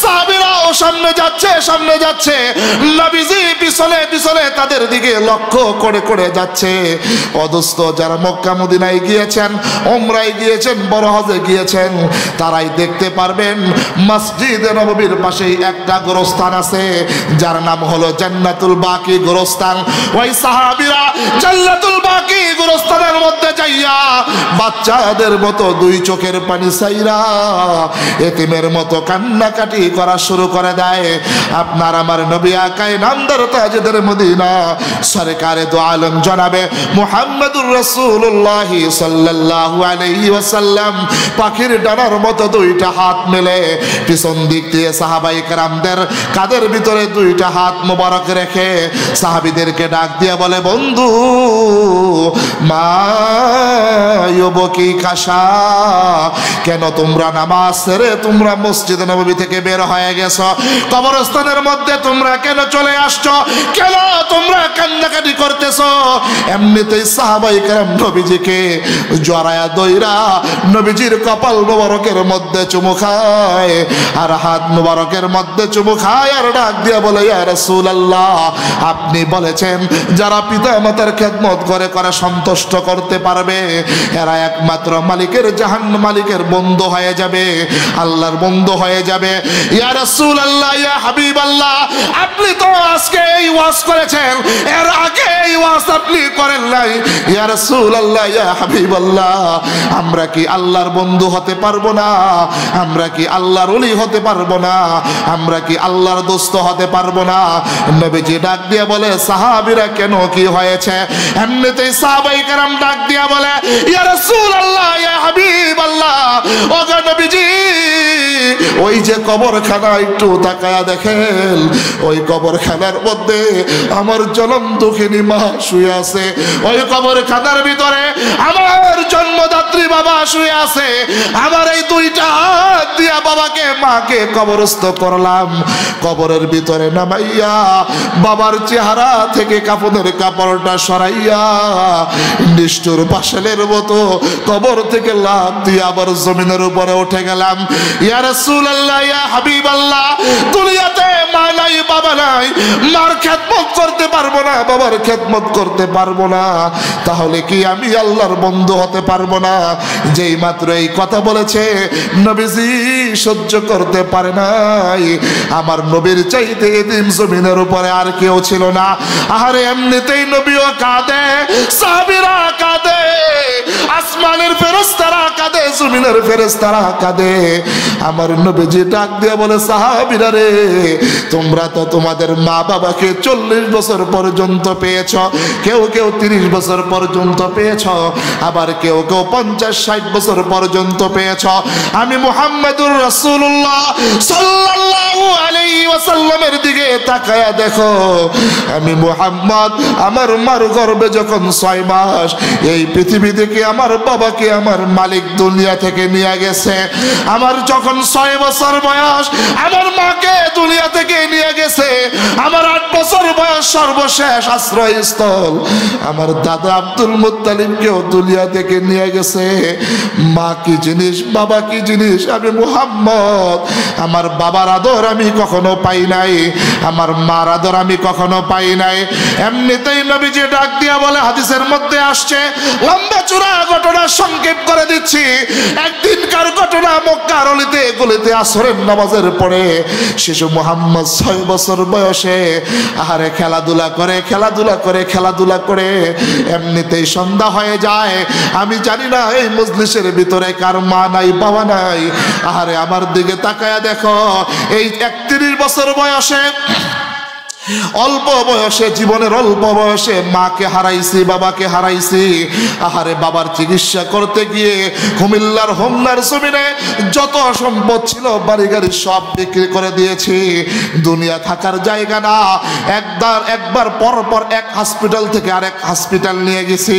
সাহাবীরাও সামনে যাচ্ছে নবীজি পিছনে পিছনে তাদের দিকে লক্ষ্য করে করে যাচ্ছে। অদস্ত যারা মক্কা মদিনায় গিয়েছেন, উমরায় গিয়েছেন, বড় হজে গিয়েছেন, তারাই দেখতে পারবেন মসজিদে নববীর পাশেই একটা গোরস্থান আছে যার নাম হলো জান্নাতুল বাকি গোরস্থান। ওই সাহাবীরা জান্নাতুল বাকি গোরস্থানের মধ্যে যাইয়া বাচ্চাদের মতো দুই চোখের পানি ছাইরা এতিমের মতো কান্নাকাটি করা শুরু করে দেয়। আপনার আমার নবী আকায়ে নামদার তাজেদের মদিনা সরকারে দো আলম জনাবে মুহাম্মদুর রাসূলুল্লাহ সাল্লাল্লাহু আলাইহি ওয়াসাল্লাম পাখির ডানার মতো দুইটা হাত মেলে পিছন দিক দিয়ে সাহাবায়ে কেরামদের কাঁধের ভিতরে দুইটা হাত মোবারক রেখে সাহাবীদেরকে ডাক দিয়ে বলে, বন্ধু মা ইউবকি কাশা, কেন তোমরা নামাজ ছেড়ে তোমরা মসজিদ নববী থেকে বের হয়ে গেছো? কবরস্থানের মধ্যে তোমরা কেন চলে আসছো? কেন তোমরা কান্নাকাটি করতেছো? এমনিতেই সাহাবায়ে কেরাম নবীজিকে জড়ায়া দইরা নবীজির কপাল মোবারকের মধ্যে চুমু খায় আর হাত মোবারকের মধ্যে চুমু খায় আর ডাক দিয়ে বলে, ইয়া রাসূলুল্লাহ, আপনি বলেছেন যারা পিতা মাতার খেদমত করে করে সন্তুষ্ট করতে পারবে এরা একমাত্র মালিকের মালিকের বন্ধু হয়ে যাবে, আল্লাহর বন্ধু হয়ে যাবে। ইয়া রাসূলুল্লাহ, ইয়া হাবিবাল্লাহ, আপনি তো আজকে এই ওয়াজ করেছেন, এর আগে এই ওয়াজ আপনি করেন নাই। ইয়া রাসূলুল্লাহ, ইয়া হাবিবাল্লাহ, আমরা কি আল্লাহর বন্ধু হতে পারবো না? আমরা কি আল্লাহর ওলি হতে পারবো না? আমরা কি আল্লাহর দোস্ত হতে পারবো না? নবীজি ডাক দিয়ে বলে, সাহাবীরা কেন, কি হয়েছে? এমনিতেই সাহাবায়ে কেরাম ডাক দিয়া বলে, ইয়া রাসূলুল্লাহ, ইয়া হাবিবাল্লাহ, ও গো নবীজি, ওই যে কবরখানা একটু তাকায়া দেখেন, ওই কবরখানার মধ্যে আমার জনম দুঃখিনী মা শুয়ে আছে। ওই কবরখানার ভিতরে আমার জন্মদাত্রী বাবা শুয়ে আছে। আমার এই দুইটা হাত দিয়া বাবাকে মাকে কবরস্থ করলাম। কবরের ভিতরে নামাইয়া বাবার চেহারা থেকে কাফনের কাপড়টা সরাইয়া নিষ্ঠুর পাশালের মতো কবর থেকে লাফ দিয়ে আবার জমিনের উপরে উঠে গেলাম। ইয়া রাসূলুল্লাহ, ইয়া হাবিবাল্লাহ, দুনিয়াতে মা নাই বাবা নাই, মার খেদমত করতে পারবো না, বাবার খেদমত করতে পারবো না, তাহলে কি আমি আল্লাহর বন্ধু হতে পারবো না? যেই মাত্র এই কথা বলেছে নবীজি সহ্য করতে পারে নাই। আমার নবীর চাইতে এদিন জমিনের উপরে আর কেউ ছিল না। আরে এমনিতেই নবীও কাঁদে, সাহাবীরা কাঁদে, আসমানের ফেরেশতারা কাঁদে, জমিনের ফেরেশতারা কাঁদে। আমার নবীজি ডাক দিয়ে বলে, সাহাবীরা রে, তোমরা তো তোমাদের মা বাবাকে 40 বছর পর্যন্ত পেয়েছ, কেউ কেউ 30 বছর পর্যন্ত পেয়েছ, আবার কেউ কেউ 50-60 বছর পর্যন্ত পেয়েছ। আমি মুহাম্মদুর রাসূলুল্লাহ সাল্লাল্লাহু আলাইহি ওয়াসাল্লামের দিকে তাকায়া দেখো, আমি মুহাম্মদ আমার মার গর্ভে যখন 6 মাস, এই পৃথিবী থেকে আমার বাবাকে আমার মালিক দুনিয়া থেকে নিয়ে গেছে। আমার যখন 6 বছর বয়স, আমার মাকে দুনিয়া থেকে নিয়ে গেছে। আমার 8 বছর বয়স সর্বশেষ আশ্রয়স্থল আমার দাদা আব্দুল মুত্তালিবকেও দুনিয়া থেকে নিয়ে গেছে। মা কি জিনিস, বাবা কি জিনিস আমি মুহাম্মদ আমার বাবার আদর আমি কখনো পাই নাই, আমার মার আদর আমি কখনো পাই নাই। এমনিতেই নবীজি ডাক দিয়া বলে, হাদিসের মধ্যে আসছে, লম্বা চূড়া ঘটনা সংক্ষেপ করে দিচ্ছি। একদিনকার ঘটনা, মক্কার অলিতে গলিতে আসরের নামাজের পরে শিশু মুহাম্মদ 6 বছর বয়সে আহারে খেলাধুলা করে এমনিতেই সন্ধ্যা হয়ে যায়। আমি জানি না এই মজলিসের ভিতরে কার মা নাই বাবা নাই। আহারে আমার দিকে তাকায়া দেখো, এই 31 বছর বয়সে, অল্প বয়সে, জীবনের অল্প বয়সে মাকে হারাইছি, বাবাকে হারাইছি। আহারে বাবার চিকিৎসা করতে গিয়ে কুমিল্লার হোমনার জমিনে যত সম্পদ ছিল বাড়ি গাড়ি সব বিক্রি করে দিয়েছি। দুনিয়া থাকার জায়গা না, একবার পর এক হসপিটাল থেকে আরেক হসপিটাল নিয়ে গেছি।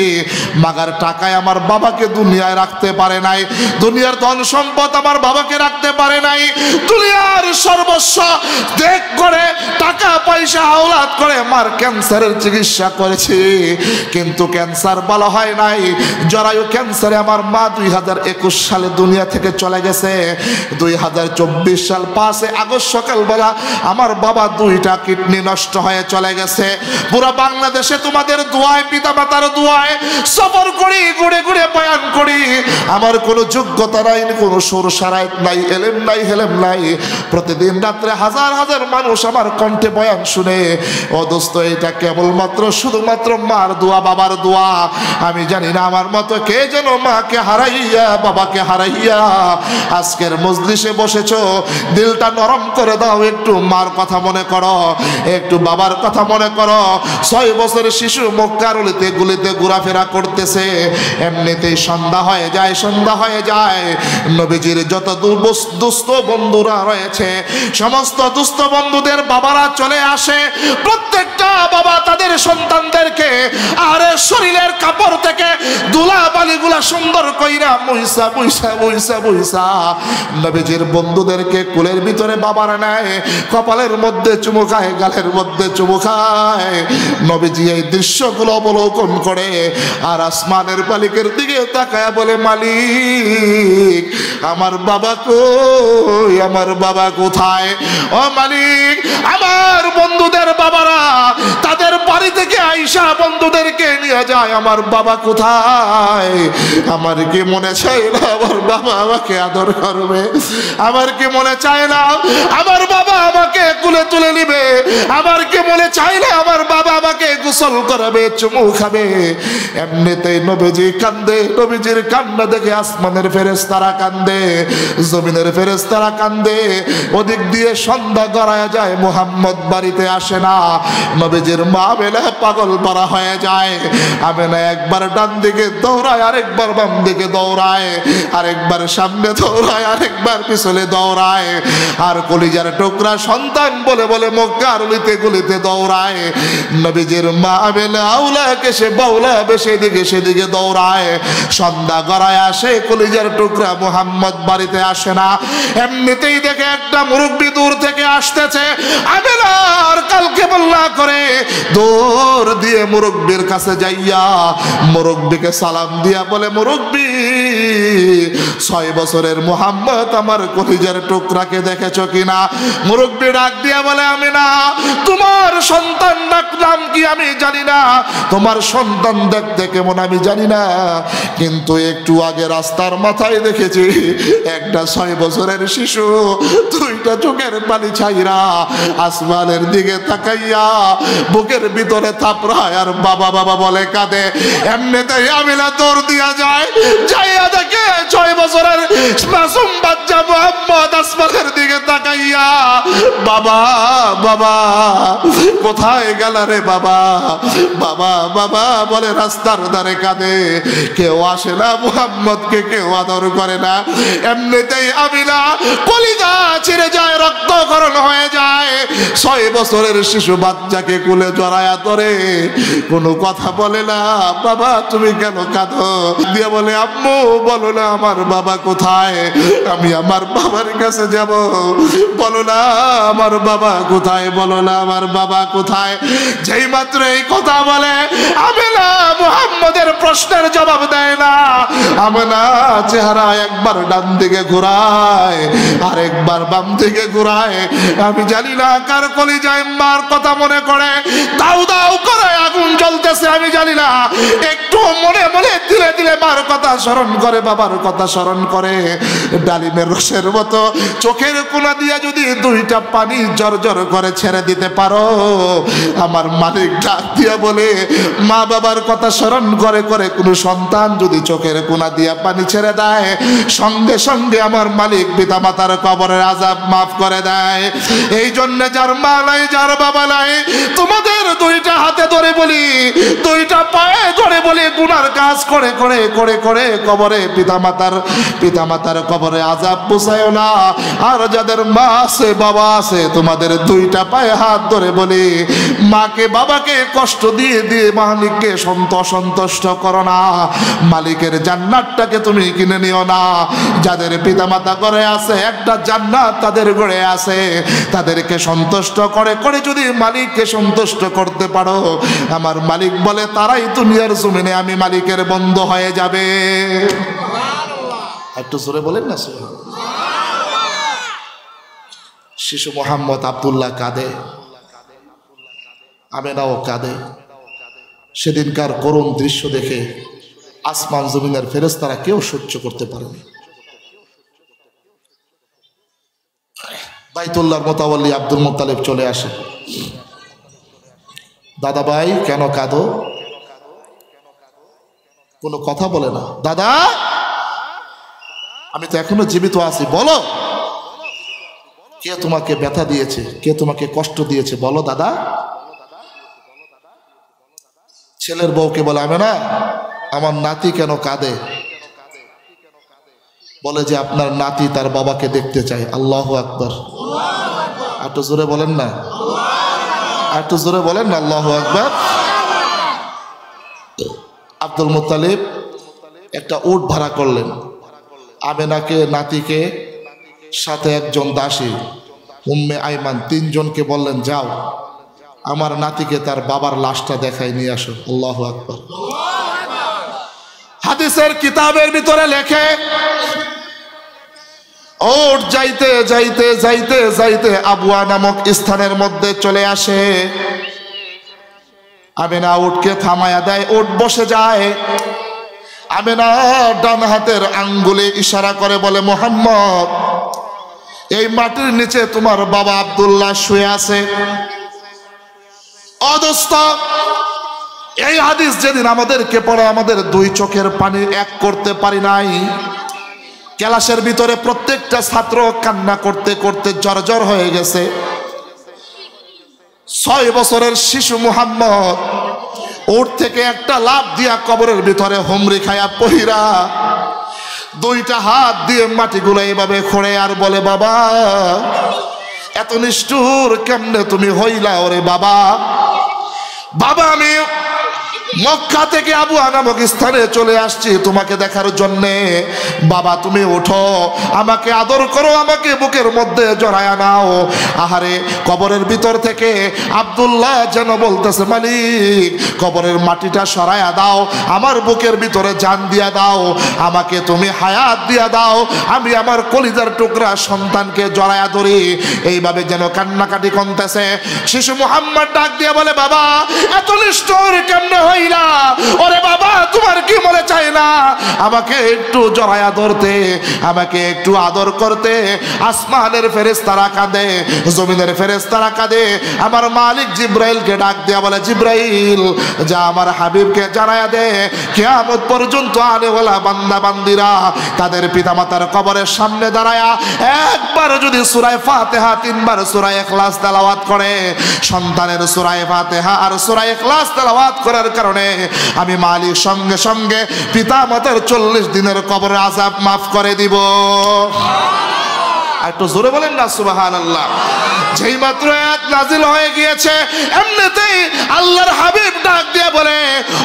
মাগার টাকায় আমার বাবাকে দুনিয়ায় রাখতে পারে নাই, দুনিয়ার ধন সম্পদ আমার বাবাকে রাখতে পারে নাই। দুনিয়ার সর্বস্ব ত্যাগ করে টাকা পয়সা আওলাদ করে মার ক্যান্সারের চিকিৎসা করেছি, কিন্তু ক্যান্সার ভালো হয় নাই। জরায়ু ক্যান্সারে আমার মা 2021 সালে দুনিয়া থেকে চলে গেছে। 2024 সাল 5 আগস্ট সকালবেলা আমার বাবা 2টা কিডনি নষ্ট হয়ে চলে গেছে। পুরো বাংলাদেশে তোমাদের দোয়ায়, পিতা মাতার দোয়ায় সফর করি, ঘুরে ঘুরে বয়ান করি। আমার কোনো যোগ্যতা নাই, কোনো সুর সারাইত নাই, এলেম নাই, হেলেম নাই। প্রতিদিন রাত্রে হাজার হাজার মানুষ আমার কণ্ঠে বয়ান শুনে। ও দোস্ত, এটা কেবলমাত্র শুধুমাত্র মার দোয়া, বাবার দোয়া। আমি জানি না আমার মতো কে যেন মাকে হারাইয়া, বাবাকে হারাইয়া আজকের মজলিসে বসেছো। দিলটা নরম করে দাও, একটু মার কথা মনে করো, একটু বাবার কথা মনে করো। 6 বছরের শিশু মক্কার অলিতে গলিতে ঘোরাফেরা করতেছে, এমনিতেই সন্ধ্যা হয়ে যায়, সন্ধ্যা হয়ে যায়। নবীজির যত দুস্থ বন্ধুরা রয়েছে, সমস্ত দুস্থ বন্ধুদের বাবারা চলে আসে। প্রত্যেকটা বাবা তাদের সন্তানদেরকে আরে শরীরের কাপড় থেকে দুলা বালিগুলা সুন্দর কইরা মুইসা মুইসা মুইসা মুইসা নবীজির বন্ধুদেরকে কুলের ভিতরে বাবারা নেয়, কপালের মধ্যে চুমু খায়, গালের মধ্যে চুমু খায়। নবীজি এই দৃশ্যগুলো অবলোকন করে আর আসমানের মালিকের দিকে তাকায় বলে, মালিক আমার বাবা কই, আমার বাবা কোথায়? ও মালিক, আমার বন্ধুদের বাবারা তাদের বাড়ি থেকে আইসা বন্ধুদেরকে নিয়ে যায়, আমার বাবা কোথায়? আমার কি মনে চায় না আমার বাবা আমাকে আদর করবে? আমার কি মনে চায় না আমার বাবা আমাকে কুলে তুলে নিবে? আমার কি মনে চায় না আমার বাবা আমাকে গোসল করাবে, চুমু খাবে? এমনিতেই নবীজি কান্দে। নবীজির কান্না দেখে আসমানের ফেরেশতারা কান্দে, জমিনের ফেরেশতারা কান্দে। ওদিক দিয়ে সন্ধ্যা গড়ায় যায়, মুহাম্মদ বাড়িতে আসে না। নবীজির মা আমেনা পাগল পারা হয়ে যায়। আমেনা একবার ডান দিকে দৌড়ায়, আরেকবার বাম দিকে দৌড়ায়, আরেকবার সামনে দৌড়ায়, আরেকবার পিছনে দৌড়ায়। আর কলিজার টুকরা সন্তান বলে বলে মক্কার অলিতে গলিতে দৌড়ায়। নবীজির মা আমেনা আউলাকে সে বাউলা বেশে দিকে সেদিকে দৌড়ায়। সন্ধ্যা গড়ায় আসে, কলিজার টুকরা মুহাম্মদ বাড়িতে আসে না। এমনিতেই দেখে একটা মুরব্বি দূর থেকে আসতেছে। আমেনার কালকে বল্লা করে দৌড় দিয়ে মুরব্বির কাছে যাইয়া মুরব্বিকে সালাম দিয়া বলে, মুরব্বি 6 বছরের মুহাম্মদ আমার কলিজার টুকরাকে দেখেছো কিনা? মুরব্বি ডাক দিয়া বলে, আমেনা তোমার সন্তান নাম কি আমি জানি না, তোমার সন্তান দেখতে কেমন আমি জানি না, কিন্তু একটু আগে রাস্তার মাথায় দেখেছি একটা 6 বছরের শিশু 2টা চোখের পানি ছাইরা আসমানের দিকে তাকাইয়া বুকের ভিতরে থাপড়ায় আর বাবা বাবা বলে কাঁদে। এমনিতেই আমিনা দৌড় দিয়া যায়, যাইয়া দেখে 6 বছরের মাসুম বাচ্চা মুহাম্মদ আসমানের দিকে তাকাইয়া, বাবা বাবা কোথায় গেল রে বাবা, বাবা বাবা বলে রাস্তার ধারে কাঁদে। কেউ আসে না, মুহাম্মদকে কেউ আদর করে না। এমনিতেই আমিনা কলিজা ছিঁড়ে যায়, রক্তক্ষরণ হয়ে যায়। 6 বছরের শিশু বাচ্চাকে কুলে জড়ায়া ধরে, কোনো কথা বলে না। বাবা তুমি কেন কাঁদো? দিয়ে বলে, আম্মু বলো না আমার বাবা কোথায়, আমি আমার বাবার কাছে যাব। বলো না আমার বাবা কোথায়, বলো না আমার বাবা কোথায়। যেই মাত্র এই কথা বলে আমিনা মুহাম্মদের প্রশ্নের জবাব দেয় না। আমিনা চেহারা একবার ডান দিকে ঘোরায়, আরেকবার বাম দিকে ঘোরায়। আমি জানি না কার কলিজায় মার কথা মনে করে দাউ দাউ করে আগুন জ্বলতেছে। আমি জানি না একটু মনে মনে ধীরে ধীরে মার কথা স্মরণ করে, বাবার কথা স্মরণ করে। ডালিমের রসের মতো চোখের কোনা দিয়া যদি 2টা পানি জর্জর করে ছেড়ে দিতে পারো, আমার মালিক ডাক দিয়া বলে, মা বাবার কথা স্মরণ করে করে কোনো সন্তান যদি চোখের কোনা দিয়া পানি ছেড়ে দেয়, সঙ্গে সঙ্গে আমার মালিক পিতা মাতার কবরের আযাব মাফ করে দেয়। এই জন্য যার মা নাই, যার বাবা নাই, তোমাদের 2টা হাতে ধরে বলি, 2টা পায়ে ধরে বলি, গুনার কাজ করে করে করে করে কবরে পিতা মাতার কবরে আযাব বুঝায়ও না। আর যাদের মা আছে বাবা আছে তোমাদের দুইটা পায়ে হাত ধরে বলি, মাকে বাবাকে কষ্ট দিয়ে দিয়ে মালিককে সন্তুষ্ট করো না। মালিকের জান্নাতটাকে তুমি কিনে নিও না। যাদের পিতামাতা ঘরে আছে একটা জান্নাত তাদের ঘরে আছে, তাদেরকে সন্তুষ্ট করে করে যদি মালিককে সন্তুষ্ট করতে পারো, আমার মালিক বলে তারাই দুনিয়ার জমিনে আমি মালিকের বন্ধু হয়ে যাবে। একটু জোরে বলেন না সুবহানাল্লাহ। শিশু মোহাম্মদ আব্দুল্লাহ কাঁদে, আমেনাও কাঁদে। সেদিনকার করুণ দৃশ্য দেখে আসমান জমিনের ফেরেশতারা কেউ সহ্য করতে পারেনি। বাইতুল্লাহর মোতাওয়াল্লি আব্দুল মুত্তালিব চলে আসে। দাদা ভাই কেন কাঁদো? কোনো কথা বলে না। দাদা আমি তো এখনো জীবিত আছি, বলো কে তোমাকে ব্যথা দিয়েছে, কে তোমাকে কষ্ট দিয়েছে বলো দাদা। ছেলের বউকে বলে আমি না আমার নাতি কেন কাঁদে? বলে যে আপনার নাতি তার বাবাকে দেখতে চায়। আল্লাহু আকবার। একটু জোরে বলেন না, একটু জোরে বলেন না আল্লাহু আকবার। আব্দুল মুত্তালিব একটা উট ভাড়া করলেন। আমেনাকে নাতিকে সাথে একজন দাসী উম্মে আইমান তিনজনকে বললেন যাও আমার নাতিকে তার বাবার লাশটা দেখায় নিয়ে আসো। আল্লাহু আকবার। হাদিসের কিতাবের ভিতরে লেখে ওট যাইতে যাইতে যাইতে যাইতে আবুয়া নামক স্থানের মধ্যে চলে আসে। আমেনা উটকে থামায়া দেয়, উট বসে যায়। আমেনা ডান হাতের আঙ্গুলে ইশারা করে বলে মুহাম্মদ এই মাটির নিচে তোমার বাবা আব্দুল্লাহ শুয়ে আছে। অদস্ত এই হাদিস যেদিন আমাদেরকে পড়ে আমাদের দুই চোখের পানি এক করতে পারি নাই। ক্লাসের ভিতরে প্রত্যেকটা ছাত্র কান্না করতে করতে জর্জর হয়ে গেছে। 6 বছরের শিশু মুহাম্মদ উট থেকে একটা লাফ দিয়া কবরের ভিতরে হুমরি খায়া পহিরা দুইটা হাত দিয়ে মাটিগুলো এইভাবে খোঁড়ে আর বলে বাবা এত নিষ্ঠুর কেমনে তুমি হইলা ওরে বাবা। বাবা আমি মক্কা থেকে আবুয়া নামক স্থানে চলে আসছি তোমাকে দেখার জন্যে। বাবা তুমি ওঠো, আমাকে আদর করো, আমাকে বুকের মধ্যে জড়ায়া নাও। আহারে কবরের ভিতর থেকে আব্দুল্লাহ যেন বলতেছে মালিক কবরের মাটিটা সরায়া দাও, আমার বুকের ভিতরে জান দিয়া দাও, আমাকে তুমি হায়াত দিয়া দাও, আমি আমার কলিজার টুকরা সন্তানকে জড়ায়া ধরি। এইভাবে যেন কান্নাকাটি করতেছে। শিশু মুহাম্মদ ডাক দিয়ে বলে বাবা এত নিষ্ঠুর কেমনে হয়? ওরে বাবা তোমার কি মনে চায় না আমাকে একটু জড়ায়া ধরতে, আমাকে একটু আদর করতে? আসমানের ফেরেশতারা কাঁদে, জমিনের ফেরেশতারা কাঁদে। আমার মালিক জিব্রাইলকে ডাক দেয়া বলে জিব্রাইল যা আমার হাবিবকে জানায়া দে কিয়ামত পর্যন্ত আনেওয়ালা বান্দা বান্দিরা তাদের পিতামাতার কবরের সামনে দাঁড়ায়া একবার যদি সূরা ফাতিহা 3 বার সূরা ইখলাস তেলাওয়াত করে, সন্তানের সূরা ফাতিহা আর সূরা ইখলাস তেলাওয়াত করার কারণে আমি মালিক সঙ্গে সঙ্গে পিতা মাতার 40 দিনের কবরের আযাব মাফ করে দিব। একটু জোরে বলেন না সুবহানাল্লাহ। যেই মাত্র আয়াত নাজিল হয়ে গিয়েছে এমনিতেই আল্লাহর হাবিব ডাক দিয়ে বলে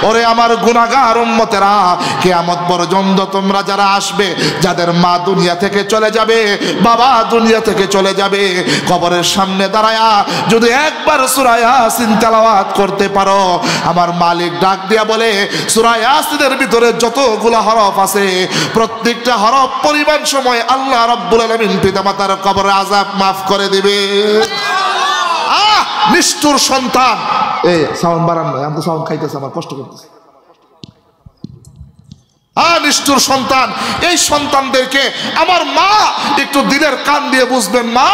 ওরে আমার গুনাহগার উম্মতেরা কিয়ামত পর্যন্ত তোমরা যারা আসবে, যাদের মা দুনিয়া থেকে চলে যাবে, বাবা দুনিয়া থেকে চলে যাবে, কবরের সামনে দাঁড়ায়া যদি একবার সূরা ইয়াসিন তেলাওয়াত করতে পারো, আমার মালিক ডাক দিয়া বলে সূরা ইয়াসিনের ভিতরে যতগুলো হরফ আছে প্রত্যেকটা হরফ পরিমাণ সময় আল্লাহ রাব্বুল আলামিন পিতামাতার কবরের আযাব মাফ করে দিবে। নিষ্ঠুর সন্তান এই সাউন্ড বাড়ান না, আমি তো সাউন্ড খাইতেছে, আমার কষ্ট করতেছে। নিষ্ঠুর সন্তান, এই সন্তানদেরকে আমার মা একটু দিনের কান দিয়ে বুঝবেন। মা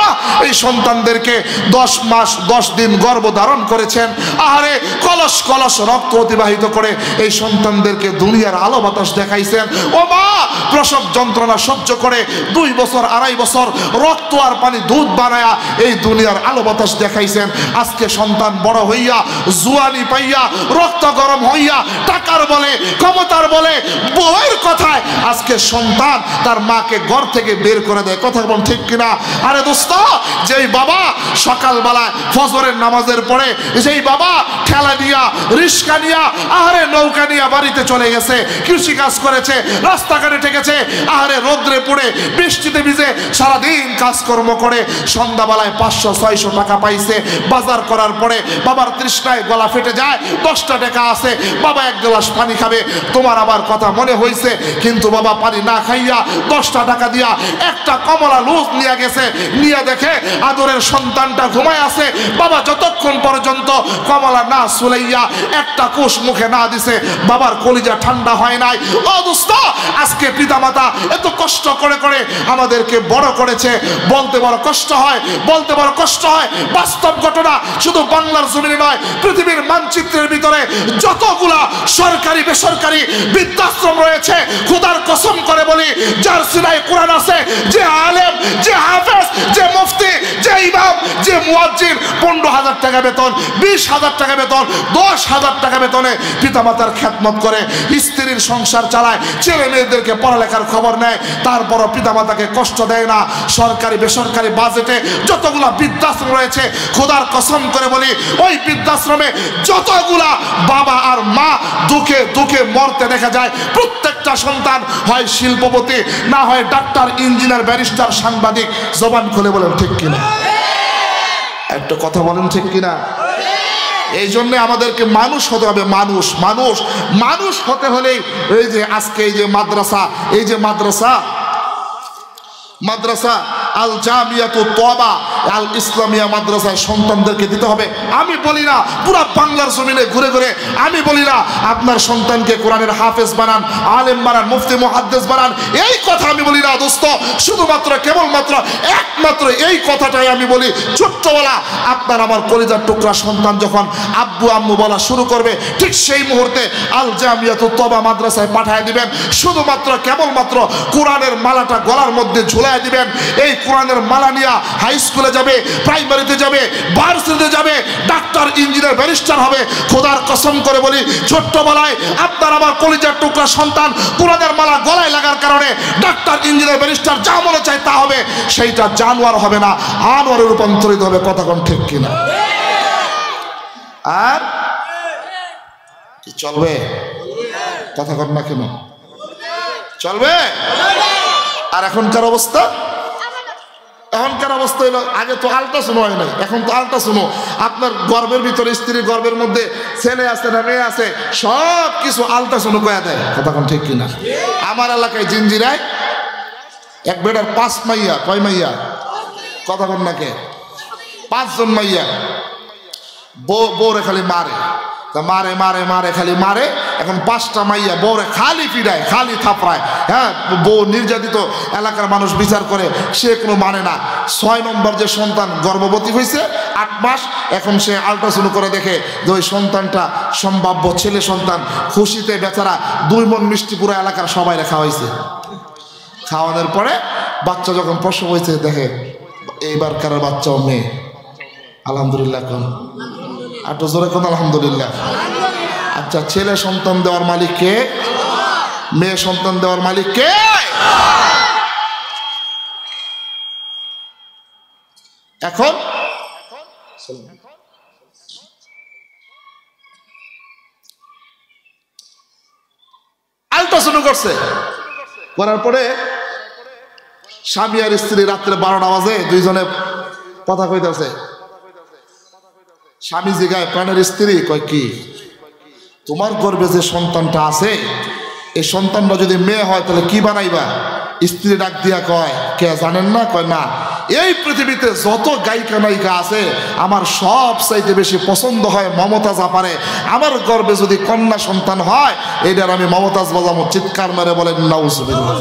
এই সন্তানদেরকে 10 মাস 10 দিন গর্ভ ধারণ করেছেন। আহারে কলস কলস রক্ত অতিবাহিত করে এই সন্তানদেরকে দুনিয়ার আলো বাতাস দেখাইছেন। ও মা প্রসব যন্ত্রণা সহ্য করে 2 বছর 2.5 বছর রক্ত আর পানি দুধ বানায়া এই দুনিয়ার আলো বাতাস দেখাইছেন। আজকে সন্তান বড় হইয়া জুয়ানি পাইয়া রক্ত গরম হইয়া টাকার বলে ক্ষমতার বলে বউয়ের কথায় আজকে সন্তান তার মাকে ঘর থেকে বের করে দেয়। কথা বল ঠিক কিনা? আরে দোস্ত, যেই বাবা সকালবেলায় ফজরের নামাজের পরে যেই বাবা ঠেলা নিয়া রিস্কা নিয়া আহারে নৌকা নিয়া বাড়িতে চলে গেছে, কৃষি কাজ করেছে, রাস্তাঘাটে ঠেকেছে, আহারে রোদ্রে পড়ে বৃষ্টিতে ভিজে সারাদিন কাজকর্ম করে সন্ধ্যাবেলায় 500-600 টাকা পাইছে, বাজার করার পরে বাবার তৃষ্ণায় গলা ফেটে যায়, 10টা টাকা আছে, বাবা এক গ্লাস পানি খাবে, তোমার আবার কথা মনে হয়েছে, কিন্তু বাবা পানি না খাইয়া 10টা টাকা দিয়া একটা কমলা লুজ নিয়ে গেছে, নিয়ে দেখে আদরের সন্তানটা ঘুমায় আছে, বাবা যতক্ষণ পর্যন্ত কমলা না সুলাইয়া একটা কোষ মুখে না দিছে বাবার কলিজা ঠান্ডা হয় নাই। ও দোস্ত, আজকে পিতামাতা এত কষ্ট করে করে আমাদেরকে বড় করেছে, বলতে বড় কষ্ট হয়, বলতে বড় কষ্ট হয়। বাস্তব ঘটনা, শুধু বাংলার জমিনে নয়, পৃথিবীর মানচিত্রের ভিতরে যতগুলা সরকারি বেসরকারি বৃদ্ধাশ্রম রয়েছে, খোদার কসম করে বলি, যার সিনায় কোরআন আছে, যে আলেম, যে হাফেজ, যে মুফতি, যে ইমাম, যে মুয়াজ্জিন, 15,000 টাকা বেতন, 20,000 টাকা বেতন, 10,000 টাকা বেতনে পিতামাতার খেদমত করে, স্ত্রীর সংসার চালায়, ছেলে মেয়েদেরকে পড়ালেখার খবর নেয়, তারপরও পিতামাতাকে কষ্ট দেয় না। সরকারি বেসরকারি বাজেটে যতগুলা বৃদ্ধাশ্রম রয়েছে, খোদার কসম করে বলি, ওই বৃদ্ধাশ্রমে যতগুলা বাবা আর মা দুঃখে দুঃখে মরতে দেখা যায়, প্রত্যেকটা সন্তান হয় শিল্পপতি, না হয় ডাক্তার, ইঞ্জিনিয়ার, ব্যারিস্টার, সাংবাদিক। জবান খুলে বলেন ঠিক কিনা? একটা কথা বলেন ঠিক কিনা? এই জন্য আমাদেরকে মানুষ হতে হবে। মানুষ মানুষ মানুষ হতে হলেই এই যে আজকে এই যে মাদ্রাসা, এই যে মাদ্রাসা আল জামিয়াতুত তওবা আল ইসলামিয়া মাদ্রাসায় সন্তানদেরকে দিতে হবে। আমি বলি না পুরো বাংলার জমিনে ঘুরে ঘুরে, আমি বলি না আপনার সন্তানকে কোরআনের হাফেজ বানান, আলেম বানান, মুফতি মুহাদ্দিস বানান, এই কথা আমি বলি না দোস্ত। শুধুমাত্র কেবলমাত্র একমাত্র এই কথাটাই আমি বলি, ছোট্টবেলা আপনার আমার কলিজার টুকরা সন্তান যখন আব্বু আম্মু বলা শুরু করবে, ঠিক সেই মুহূর্তে আল জামিয়াতুত তওবা মাদ্রাসায় পাঠিয়ে দিবেন। শুধুমাত্র কেবলমাত্র কোরআনের মালাটা গলার মধ্যে ঝুলায় দিবেন। এই কোরআনের মালা নিয়ে হাই স্কুলে যাবে, প্রাইমারিতে যাবে, ভার্সিটিতে যাবে, ডাক্তার, ইঞ্জিনিয়ার, ব্যারিস্টার হবে। খোদার কসম করে বলি, ছোট্টবেলায় আপনার আমার কলিজার টুকরা সন্তান কোরআনের মালা গলায় লাগার কারণে ডাক্তার, ইঞ্জিনিয়ার, ব্যারিস্টার যা মনে চায় তা হবে। সেইটা জানোয়ার হবে না, আনোয়ারে রূপান্তরিত হবে। কথা কোন ঠিক কিনা? আর কি চলবে? কথা কর না কেন? চলবে। আর এখনকার অবস্থা, এখনকার অবস্থা হলো, আগে তো আল্ট্রাসাউন্ড হয় নাই, এখন তো আল্ট্রাসাউন্ড। আপনার গর্ভের ভিতরে, স্ত্রীর গর্ভের মধ্যে ছেলে আছে না মেয়ে আছে, সব কিছু আল্ট্রাসাউন্ড কয়া দেয়। কথা কোন ঠিক কিনা? আমার এলাকায় জিঞ্জিরায় এক বেটার 5 মাইয়া, কয় মাইয়া? কথা কোন না কে? 5 জন মাইয়া। বউরে খালি মারে, মারে মারে মারে খালি মারে। এখন 5টা মাইয়া বউরে খালি পিড়ায়, খালি থাপড়ায়। হ্যাঁ, বউ নির্যাতিত, এলাকার মানুষ বিচার করে, সে কোনো মানে না। 6 নম্বর যে সন্তান গর্ভবতী হয়েছে, 8 মাস, এখন সে আল্ট্রাসাউন্ড করে দেখে যে ওই সন্তানটা সম্ভাব্য ছেলে সন্তান। খুশিতে বেচারা 2 মণ মিষ্টি পুরো এলাকার সবাই খাওয়াইছে। খাওয়ানোর পরে বাচ্চা যখন প্রসব হয়েছে, দেখে এইবারকার বাচ্চাও মেয়ে। আলহামদুলিল্লাহ কোন? একটু জোরে কোন আলহামদুলিল্লাহ। আচ্ছা, ছেলে সন্তান দেওয়ার মালিক কে? মেয়ে সন্তান দেওয়ার মালিক কে? এখন আল্ট্রাসাউন্ড করছে, করার পরে স্বামী আর স্ত্রী রাত্রে 12টা বাজে দুইজনে কথা কইতেছে। স্বামী জিগায় প্রাণের স্ত্রী, কয় কি তোমার গর্ভে যে সন্তানটা আছে, এই সন্তানটা যদি মেয়ে হয় তাহলে কি বানাইবা? স্ত্রী ডাক দিয়া কয়, কে জানেন না? কয় না, এই পৃথিবীতে যত গায়িকা নায়িকা আছে আমার সব চাইতে বেশি পছন্দ হয় মমতাজ আপারে। আমার গর্ভে যদি কন্যা সন্তান হয়, এটার আমি মমতাজ বাজাবো। চিৎকার মেরে বলেন নাউজুবিল্লাহ।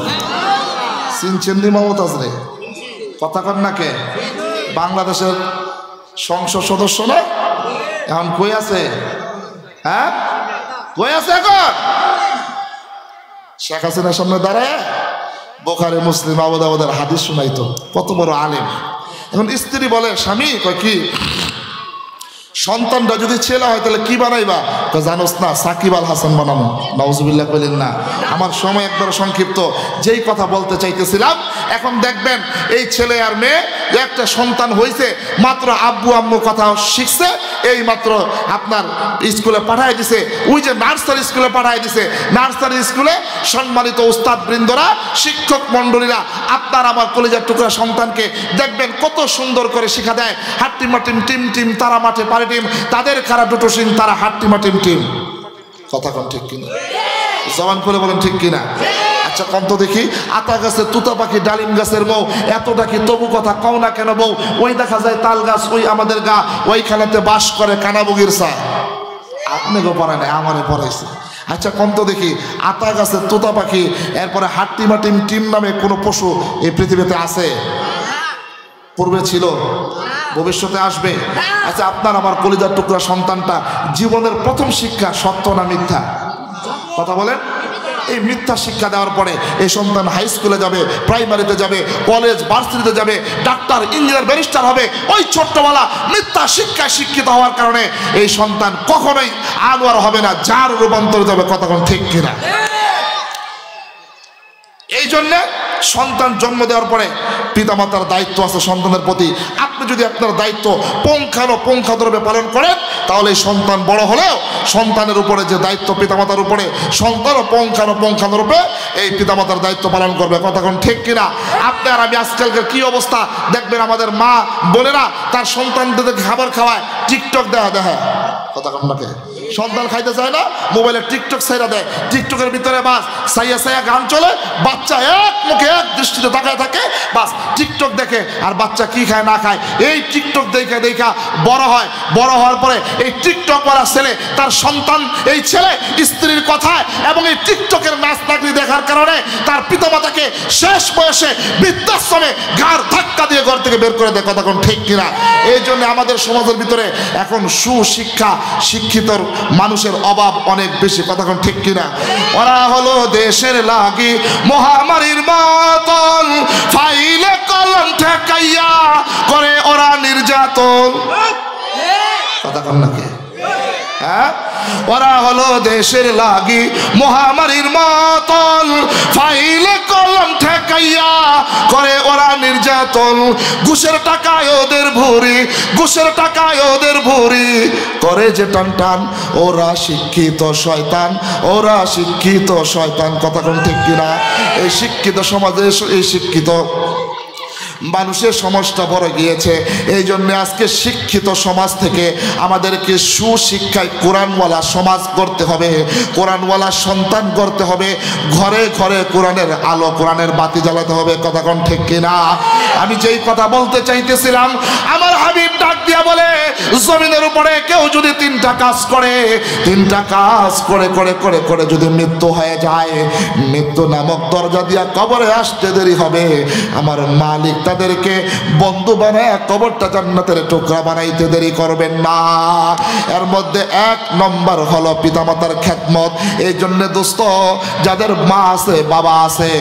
চিনছেন নি মমতাজ রে? কথা কন না কে? বাংলাদেশের সংসদ সদস্য না? এখন কই আছে? হ্যাঁ, কই আছে এখন? শেখ হাসিনার সামনে দাঁড়ায় বুখারী, মুসলিম, আবু দাউদের হাদিস শোনাইতো। কত বড় আলেম। এখন স্ত্রী বলে, স্বামী, কয় কি সন্তানটা যদি ছেলে হয় তাহলে কি বানাইবা? তো জানোস না, সাকিব আল হাসান বানানো। নাউজুবিল্লাহ বলেন না। আমার সময় একবার সংক্ষিপ্ত, যেই কথা বলতে চাইতেছিলাম, এখন দেখবেন এই ছেলে আর মেয়ে একটা সন্তান হয়েছে, মাত্র আব্বু আম্মু কথা শিখছে, এই মাত্র আপনার স্কুলে পাঠায় দিছে, ওই যে নার্সারি স্কুলে পাঠায় দিছে। নার্সারি স্কুলে সম্মানিত উস্তাদ বৃন্দরা, শিক্ষক মন্ডলীরা, আপনার আমার কলেজের টুকরা সন্তানকে দেখবেন কত সুন্দর করে শিখা দেয়। হাট্টি মাটিম টিম টিম তারা মাঠে পারে টিম, তাদের খারা দুটো সিং তারা হাট্টি মাটিম টিম। কথা কোন ঠিক কিনা? জবান করে বলেন ঠিক কিনা? আচ্ছা কম তো দেখি, আতা গাছের তুতা পাখি ডালিম গাছের বউ, এতটা কি তবু কথা কও না কেন বউ? ওই দেখা যায় তাল গাছ, ওই আমাদের গা, ওইখানেতে বাস করে কানাবগির চা। আপনি গো পড়ায় নাই, আমারে পড়াইছে। আচ্ছা কম তো দেখি, আতা গাছের তোতা পাখি, এরপরে হাট্টি মাটিম টিম নামে কোনো পশু এই পৃথিবীতে আছে? পূর্বে ছিল, ভবিষ্যতে আসবে। আচ্ছা আপনার আমার কলিজার টুকরা সন্তানটা জীবনের প্রথম শিক্ষা সত্য না মিথ্যা? কথা বলেন। এই মিথ্যা শিক্ষা দেওয়ার পরে এই সন্তান হাই স্কুলে যাবে, প্রাইমারিতে যাবে, কলেজ ভার্সিটিতে যাবে, ডাক্তার ইঞ্জিনিয়ার ব্যারিস্টার হবে। ওই ছোট্টবেলা মিথ্যা শিক্ষায় শিক্ষিত হওয়ার কারণে এই সন্তান কখনোই আনোয়ার হবে না, যার রূপান্তরিত হবে। কথা কোন ঠিক কিনা? এই জন্য সন্তান জন্ম দেওয়ার পরে পিতামাতার দায়িত্ব আছে সন্তানের প্রতি। আপনি যদি আপনার দায়িত্ব পুঙ্খানুপুঙ্খভাবে পালন করেন, তাহলে এই সন্তান বড় হলেও সন্তানের উপরে যে দায়িত্ব পিতামাতার উপরে, সন্তানও পুঙ্খানুপুঙ্খরূপে এই পিতামাতার দায়িত্ব পালন করবে। কথা কোন ঠিক কিনা? আপনার আমি আজকালকার কি অবস্থা দেখবেন, আমাদের মা বোনেরা তার সন্তানদের খাবার খাওয়ায়, টিকটক দেখা। কথা কোন নাকি? সন্তান খাইতে চায় না, মোবাইলে টিকটক ছাইরা দেয়, টিকটকের ভিতরে বাস সাইয়া গান চলে, বাচ্চা এক মুখে এক দৃষ্টিতে তাকায় থাকে, বাস টিকটক দেখে। আর বাচ্চা কি খায় না খায় এই টিকটক দেখা বড় হয়। বড় হওয়ার পরে এই টিকটক করা ছেলে, তার সন্তান, এই ছেলে স্ত্রীর কথায় এবং এই টিকটকের নাচ নাগরি দেখার কারণে তার পিতামাতাকে শেষ বয়সে বৃদ্ধাশ্রমে ঘাড় ধাক্কা দিয়ে ঘর থেকে বের করে দেয়। কথা কোন ঠিক কিনা? এই জন্য আমাদের সমাজের ভিতরে এখন সুশিক্ষা, শিক্ষিত মানুষের অভাব অনেক বেশি। কথা কোন ঠিক কিনা? ওরা হলো দেশের লাগি মহামারীর মতন, ফাইলে কলম ঠেকাইয়া করে ওরা নির্যাতন। কথা কোন নাকি? হ্যাঁ, ওরা হলো দেশের লাগি মহামারীর মতন, ফাইলে কলম ঠেকাইয়া করে ওরা নির্যাতন। ঘুষের টাকায় ওদের ভুরি, ঘুষের টাকায় ওদের ভুরি করে যে টান টান। ওরা শিক্ষিত শয়তান, ওরা শিক্ষিত শয়তান। কথা কোন ঠিক কিনা? এই শিক্ষিত সমাজে, এই শিক্ষিত মানুষের সমাজটা বড় গিয়েছে। এই জন্য আজকে শিক্ষিত সমাজ থেকে আমাদেরকে সুশিক্ষায় কোরআনওয়ালা সমাজ করতে হবে, কোরআনওয়ালা সন্তান করতে হবে। ঘরে ঘরে কোরআনের আলো, কোরআনের বাতি জ্বালাতে হবে। কথা কোন ঠিক কিনা? আমি যেই কথা বলতে চাইতেছিলাম, আমার হাবিব ডাক দিয়া বলে, জমিনের উপরে কেউ যদি তিনটা কাজ করে, তিনটা কাজ করে করে করে করে যদি মৃত্যু হয়ে যায়, মৃত্যু নামক দরজা দিয়া কবরে আসতে দেরি হবে, আমার মালিক তাদেরকে বন্ধু বানায় কবরটা জান্নাতের টুকরা বানাইতে দেরি করবেন না। এর মধ্যে এক নম্বর হলো পিতামাতার খেদমত। এই জন্য দোস্ত, যাদের মা আছে, বাবা আছে,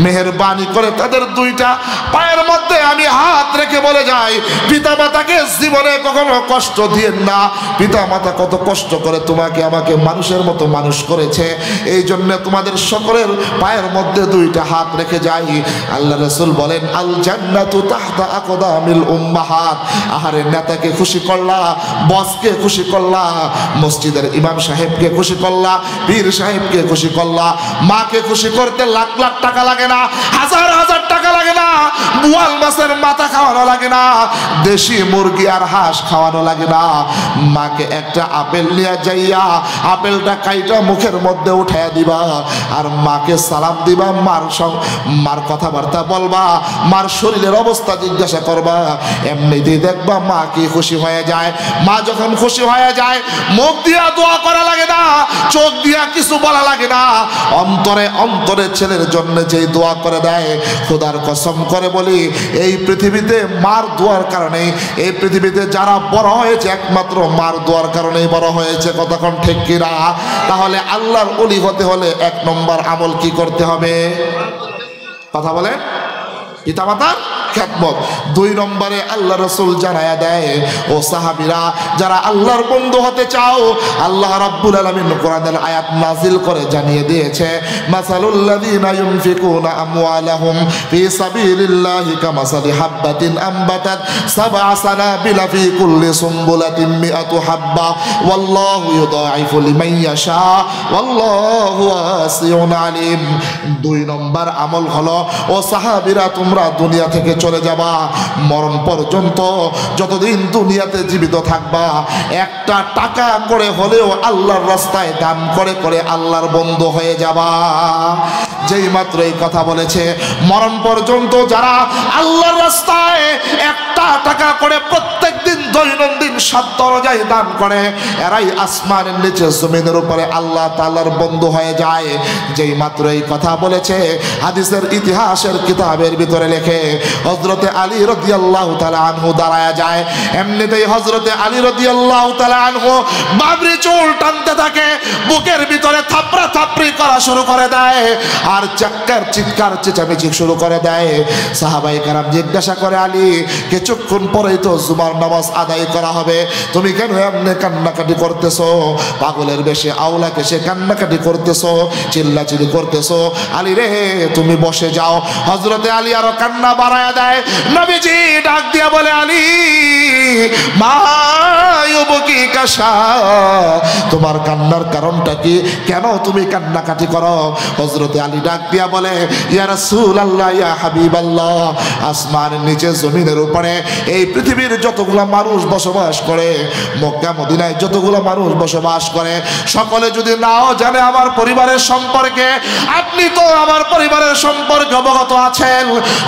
মেহেরবানি করে তাদের দুইটা পায়ের মধ্যে আমি হাত রেখে বলে যাই, পিতামাতাকে জীবনে কখনো কষ্ট দিয়েন না। পিতামাতা কত কষ্ট করে তোমাকে আমাকে মানুষের মতো মানুষ করেছে। এই জন্য তোমাদের সকলের পায়ের মধ্যে দুইটা হাত রেখে যাই। আল্লাহ রাসূল বলেন, আল জান্নাতু তাহতা আকদামিল উম্মাহাত। আহারে, নেতাকে খুশি করলা, বসকে খুশি করলা, মসজিদের ইমাম সাহেবকে খুশি করলা, পীর সাহেবকে খুশি করলা। মাকে খুশি করতে লাখ লাখ টাকা লাগে না, হাজার হাজার টাকা লাগে না, বোয়াল মাছের মাথা খাওয়ানো লাগে না, দেশি মুরগি আর হাঁস খাওয়ানো লাগে না। মাকে একটা আপেল নিয়ে যাইয়া আপেলটা কাইটা মুখের মধ্যে উঠাইয়া দিবা, আর মাকে সালাম দিবা, মার কথাবার্তা বলবা, মার শরীরের অবস্থা জিজ্ঞাসা করবা। এমনিতেই দেখবা মা কি খুশি হয়ে যায়। মা যখন খুশি হয়ে যায়, মুখ দিয়া দোয়া করা লাগে না, চোখ দিয়া কিছু বলা লাগে না, অন্তরে অন্তরে ছেলের জন্য যেই দোয়া করে দেয়, খোদার কসম করে বলি, এই পৃথিবীতে মার দোয়ার কারণে, এই পৃথিবীতে যারা বড় হয়েছে একমাত্র মার দোয়ার কারণেই বড় হয়েছে। কতক্ষণ ঠিক কিনা? তাহলে আল্লাহর ওলি হতে হলে এক নম্বর আমল কি করতে হবে? কথা বলে, পিতামাতার খ্যাতমত। 2 নম্বরে আল্লাহ রাসূল জানায়া দেয়, ও সাহাবীরা যারা আল্লাহর বন্ধু হতে চাও, আল্লাহ রাব্বুল আলামিন কোরআনের আয়াত নাজিল করে জানিয়ে দিয়েছে, মাসালুল লাযিনা ইউনফিকুনা আমওয়ালাহুম ফি সাবিলিল্লাহি কামাসালি হাববাতিন আম্বাতাত সাবআ সানাবিলা ফি কুল্লি সুমবুলাতিন মিআতু হাব্বা ওয়াল্লাহু ইউদাইফু লিমান ইয়াশা ওয়াল্লাহু ওয়াসিউন আলিম। 2 নম্বর আমল হলো, ও সাহাবীরা তোমরা দুনিয়া থেকে চলে যাবা, মরণ পর্যন্ত যতদিন দুনিয়াতে জীবিত থাকবা, একটা টাকা করে হলেও আল্লাহর রাস্তায় দান করে করে আল্লাহর বন্ধু হয়ে যাবা। যেই মাত্র এই কথা বলেছে, মরণ পর্যন্ত যারা আল্লাহর রাস্তায় একটা টাকা করে প্রত্যেক দিন দৈনন্দিন 7 দরজায় দান করে, এরাই আসমানের নিচে জমিনের উপরে আল্লাহ তাআলার বন্ধু হয়ে যায়। যেই মাত্র এই কথা বলেছে, হাদিসের ইতিহাসের কিতাবের ভিতরে লেখে, হযরতে আলী রাদিয়াল্লাহু তাআলা আনহু দাঁড়ায়া যায়। এমনিতেই হযরতে আলী রাদিয়াল্লাহু তাআলা আনহু বাবরি চুল টানতে থাকে, বুকের ভিতরে থাপড়া থাপড়ি করা শুরু করে দেয়, আর চিৎকার চেঁচামেচি শুরু করে দেয়। সাহাবায়ে কেরাম জিজ্ঞাসা করে, আলী কিছুক্ষণ পরেই তো জুমার নামাজ আদায় করা হবে, তুমি কেন এমনি কান্নাকাটি করতেছো? পাগলের বেশে আওলাকে সে কান্নাকাটি করতেছো, চিল্লাচিল্লি করতেছো, আলী রে তুমি বসে যাও। হযরতে আলী আরো কান্না বাড়ায়া দেয়। নবীজি ডাক দিয়া বলে, আলী মা ইউবকি কাশা, তোমার কান্নার কারণটা কি? কেন তুমি কান্নাকাটি করো? হযরতে আলী ডাক দিয়া বলে, ইয়া রাসূলুল্লাহ, ইয়া হাবিবাল্লাহ, আসমানের নিচে জমিনের উপরে এই পৃথিবীর যতগুলো মানুষ বসবাস করে, মক্কা মদিনায় যতগুলো মানুষ বসবাস করে, সকলে যদি নাও জানে আমার পরিবারের সম্পর্কে, আপনি তো আমার পরিবারের সম্পর্কে অবগত আছেন,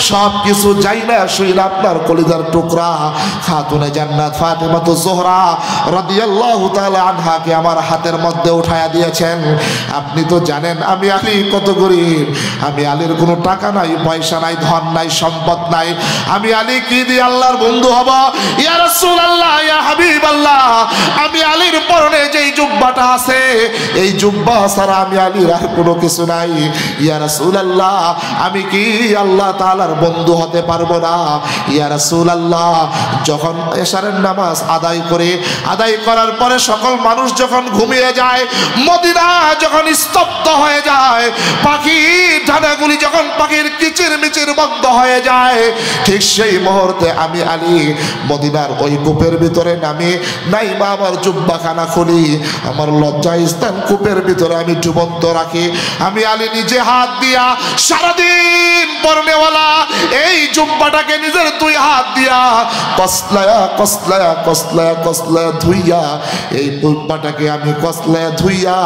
সব কিছু যাই না শুই না আপনার কলিজার টুকরা খাতুনে জান্নাত ফাতেমাতুজ জোহরা রাদিয়াল্লাহু তাআলা আনহাকে আমার হাতের মধ্যে উঠায়া দিয়েছেন। আপনি তো জানেন আমি আলী কত গরিব, আমি আলীর কোনো টাকা নাই, পয়সা নাই, ধন নাই, সম্পদ নাই, আমি আলী কি দিয়ে আল্লাহর বন্ধু হব? ইয়া রাসূলুল্লাহ, ইয়া হাবিবাল্লাহ, আমি আলীর পরনে যেই জুব্বাটা আছে, এই জুব্বা ছাড়া আমি আলীর আর কোনো কিছু নাই। ইয়া রাসূলুল্লাহ, আমি কি আল্লাহ তাআলার বন্ধু হতে পারবো না? ইয়া রাসূলুল্লাহ, যখন এশারের নামাজ আদায় করার পরে সকল মানুষ যখন ঘুমিয়ে যায়, মদিনা যখন স্তব্ধ হয়ে যায়, পাখির ডানাগুলি যখন পাখির কিচির মিচির বন্ধ হয়ে যায়, ঠিক সেই মুহূর্তে আমি আলী মদিনার ওই কূপের ভিতরে নামি নাইমা আমার জুব্বাখানা খুলি, আমার লজ্জা স্থান কূপের ভিতরে আমি ডুবন্ত রাখি। আমি আলী নিজে হাত দিয়া সারাদিন পরনেওয়ালা এই জুব্বাটাকে নিজের 2 হাত দিয়া কসলায়া কসলায়া কসলায়া কসলায়া ধুইয়া, এই জুব্বাটাকে আমি কসলায়া ধুইয়া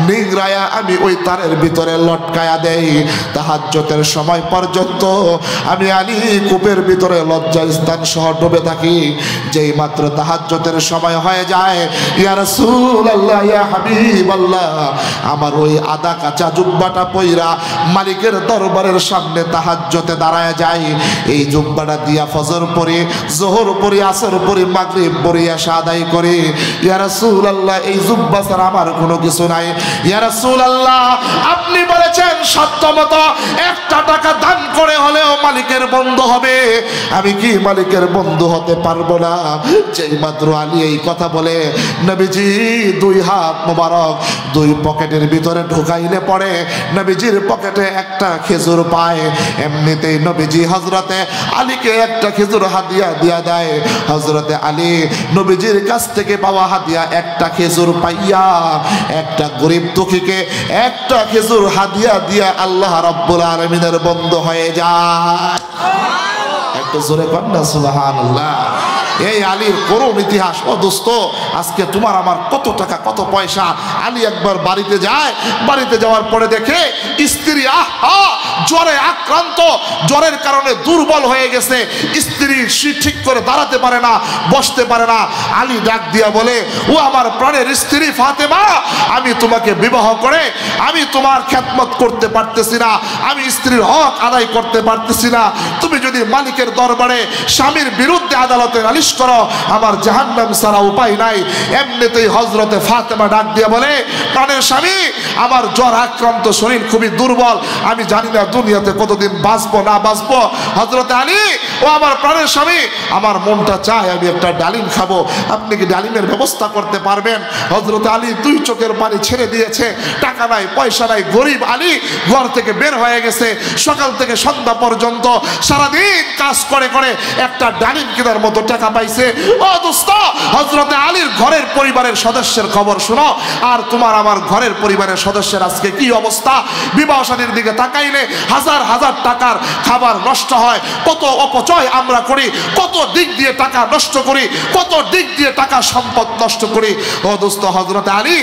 নিংরায়া আমি ওই তারের ভিতরে লটকায়া দেই। তাহাজ্জুদের সময় পর্যন্ত আমি আলী কূপের ভিতরে লজ্জা স্থান সহ ডুবে থাকি। যেই মাত্র তাহাজ্জুদের সময় হয়ে যায়, ইয়া রাসূলুল্লাহ, ইয়া হাবিবাল্লাহ, আমার ওই আদা কাঁচা জুব্বাটা পইরা মালিকের দরবারের সামনে তাহাজ্জুদে দাঁড়ায় যায়। এই জুব্বাটা দিয়া ফজর পড়ি, যোহর পড়ি, আসর পড়ি, মাগরিব পড়ি, এশা আদায় করি। ইয়া রাসূলুল্লাহ, এই জুব্বা ছাড়া আমার কোনো কিছু নাই। ইয়া রাসূলুল্লাহ, আপনি বলেছেন সত্যমত একটা টাকা দান করে হলেও মালিকের বন্ধু হবে, আমি কি মালিকের বন্ধু হতে পারবো না? যেই মাত্র আলী এই কথা বলে, নবীজি 2 হাত মোবারক 2 পকেটের ভিতরে ঢুকাইলে পড়ে নবীজির পকেটে একটা খেজুর পায়। এমনিতেই নবীজি হযরতে আলীকে একটা খেজুর হাদিয়া দিয়া দেয়। হযরতে আলী নবীজির কাছ থেকে পাওয়া হাদিয়া একটা খেজুর পাইয়া একটা গরিব দুঃখীকে একটা খেজুর হাদিয়া দিয়া আল্লাহ রাব্বুল আলামিনের বন্ধু হয়ে যায়। একটু জোরে কর না সুবহানাল্লাহ। এই আলীর করুণ ইতিহাস। ও দোস্ত, আজকে তোমার আমার কত টাকা কত পয়সা। আলী একবার বাড়িতে যায়, বাড়িতে যাওয়ার পরে দেখে স্ত্রী জ্বরে আক্রান্ত, জ্বরের কারণে দুর্বল হয়ে গেছে, স্ত্রী ঠিক করে দাঁড়াতে পারে না, বসতে পারে না। আলী ডাক দিয়া বলে, ও আমার প্রাণের স্ত্রী ফাতেমা, আমি তোমাকে বিবাহ করে আমি তোমার খেদমত করতে পারতেছি না, আমি স্ত্রীর হক আদায় করতে পারতেছি না, তুমি যদি মালিকের দরবারে স্বামীর বিরুদ্ধে আদালতে নালিশ করো, আমার জাহান্নাম ছাড়া উপায় নাই। এমনিতেই হযরতে ফাতেমা ডাক দিয়ে বলে, প্রাণের স্বামী, আমার জ্বর আক্রান্ত শরীর খুবই দুর্বল, আমি জানি না দুনিয়াতে কতদিন বাঁচবো না বাঁচবো। হযরতে আলী ও আমার প্রাণের স্বামী, আমার মনটা চায় আমি একটা ডালিম খাবো, আপনি কি ডালিমের ব্যবস্থা করতে পারবেন? হযরত আলী দুই চোখের পানি ছেড়ে দিয়েছে। টাকা নাই, পয়সা নাই, গরিব আলী ঘর থেকে বের হয়ে গেছে। সকাল থেকে সন্ধ্যা পর্যন্ত সারাদিন কাজ করে করে একটা ডালিম কেনার মতো টাকা পাইছে। ও দোস্ত, হযরত আলীর ঘরের পরিবারের সদস্যের খবর শুনো, আর তোমার আমার ঘরের পরিবারের সদস্যের আজকে কি অবস্থা। বিবাহ শাদীর দিকে তাকাইলে হাজার হাজার টাকার খাবার নষ্ট হয়। কত অপচয় আমরা করি, কত দিক দিয়ে টাকা নষ্ট করি, কত দিক দিয়ে টাকা সম্পদ নষ্ট করি। ও দোস্ত, হযরত আলী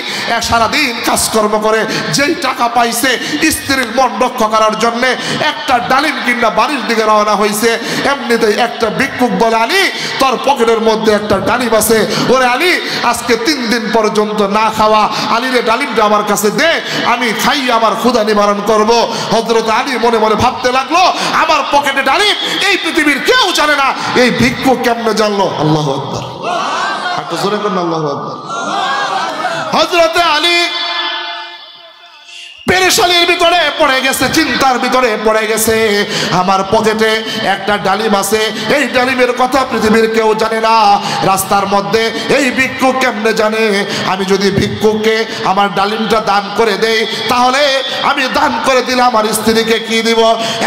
সারাদিন কাজকর্ম করে যেই টাকা পাইছে স্ত্রীর মন রক্ষা করার জন্য একটা ডালিম কিনা বাড়ির দিকে রওনা হয়েছে। এমনিতেই একটা ভিক্ষুক বলে, আলী তোর পকেটের মধ্যে একটা ডালিম আছে, ওরে আলী আজকে 3 দিন পর্যন্ত না খাওয়া, আলীরে ডালিমটা আমার কাছে দে, আমি খাই আমার ক্ষুধা নিবারণ করব। হযরত আলী মনে মনে ভাবতে লাগলো, আমার পকেটে ডালিম, এই পৃথিবীর কেউ জানে না, এই ভিক্ষুক কেমনে জানলো? আল্লাহু আকবার, একটু জোরে করুন আল্লাহু আকবার। হযরত আলী পেরেশানির ভিতরে পড়ে গেছে, চিন্তার ভিতরে পড়ে গেছে। আমার পকেটে একটা ডালিম আছে, এই ডালিমের কথা পৃথিবীর কেউ জানে না। রাস্তার মধ্যে এই ভিক্ষুক কেমনে জানে? আমি যদি ভিক্ষুককে আমার ডালিমটা দান করে দেই, তাহলে আমি দান করে দিলে আমার স্ত্রীকে কি দিব?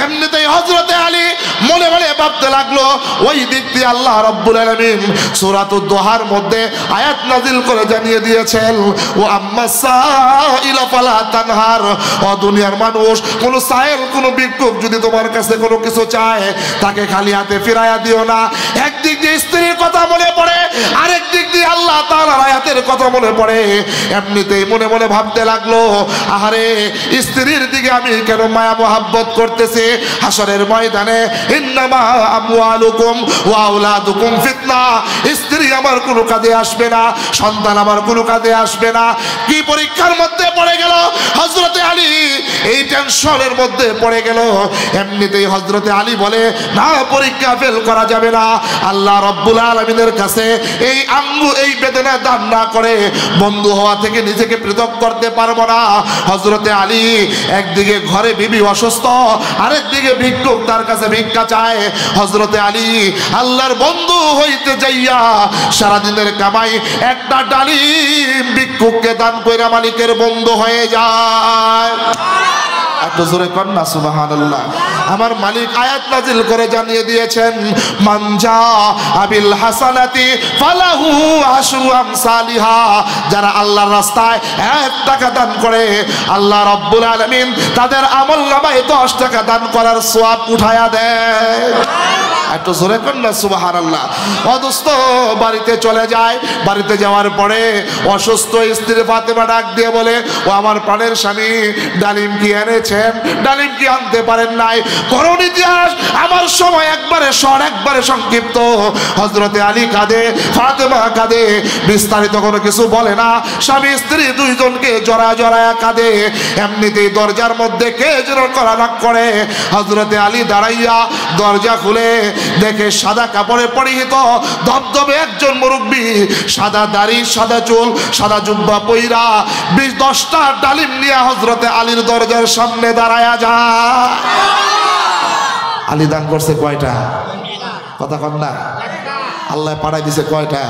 এমনিতেই হযরতে আলী মনে মনে ভাবতে লাগলো। ওই দিক দিয়ে আল্লাহ রাব্বুল আলামিন সূরাতুদ দোহার মধ্যে আয়াত নাজিল করে জানিয়ে দিয়েছেন, ও আম্মা সাইলা ফালা তানহার, ও দুনিয়ার মানুষ, কোন সাইল, কোন ভিক্ষুক যদি তোমার কাছে কোনো কিছু চায়, তাকে খালি হাতে ফিরাইয়া দিও না। একদিক দিয়ে স্ত্রীর কথা মনে পড়ে, আরেক দিক দিয়ে আল্লাহ তাআলার আয়াতের কথা মনে পড়ে। এমনিতেই মনে মনে ভাবতে লাগলো, আহারে স্ত্রীর দিকে আমি কেন মায়া মোহাব্বত করতেছি? হাসরের ময়দানে ইন্নামা আমওয়ালুকুম ওয়া আওলাদুকুম ফিতনা, স্ত্রী আমার কোনো কাজে আসবে না, সন্তান আমার কোনো কাজে আসবে না। কি পরীক্ষার মধ্যে পড়ে গেল হযরতে আলী, এই টেনশনের মধ্যে পড়ে গেল। এমনিতেই হযরতে আলী বলে, না, পরীক্ষা ফেল করা যাবে না। আল্লাহ রাব্বুল আলামিনের কাছে এই বেদনা দান না করে বন্ধু হওয়া থেকে নিজেকে পৃথক করতে পারবো না। হযরতে আলী একদিকে ঘরে বিবি অসুস্থ, আরেকদিকে ভিক্ষুক তার কাছে ভিক্ষা চায়। হযরতে আলী আল্লাহর বন্ধু হইতে যাইয়া সারাদিনের কামাই একটা ডালিম ভিক্ষুককে দান কইরা মালিকের বন্ধু হয়ে যায়। এত জোরে কন্যা সুবহানাল্লাহ। আমার মালিক আয়াত নাজিল করে জানিয়ে দিয়েছেন, মানজা আবিল হাসানাতি ফালাহু আশরু আমসালিহা, যারা আল্লাহর রাস্তায় 1 টাকা দান করে, আল্লাহ রাব্বুল আলামিন তাদের আমলনামায় 10 টাকা দান করার সওয়াব উঠায়া দেয়। একটু জোরে কন্যা সুবহানাল্লাহ। অদুস্ত বাড়িতে চলে যায়, বাড়িতে যাওয়ার পরে অসুস্থ স্ত্রী ফাতেমা ডাক দিয়ে বলে, ও আমার প্রাণের স্বামী, ডালিম কি এনেছেন? ডালিম কি আনতে পারেন নাই? করুণ ইতিহাস, আমার সময় একবারে একবারে সংক্ষিপ্ত। হযরতে আলী কাঁদে, ফাতেমা কাঁদে, বিস্তারিত কোনো কিছু বলে না। স্বামী স্ত্রী দুইজনকে জড়ায়া কাঁদে। এমনিতেই দরজার মধ্যে কে যেন কড়ানাক করে। হযরতে আলী দাঁড়াইয়া দরজা খুলে দেখে সাদা কাপড়ে পরিহিত ধবধবে একজন মুরব্বী, সাদা দাড়ি, সাদা চুল, সাদা জুব্বা পইরা 20-10টা ডালিম নিয়ে হযরতে আলীর দরজার সামনে দাঁড়ায়া যায়। আলী দান করছে কয়টা? কথা কন না, আল্লাহ পাঠাই দিছে কয়টা?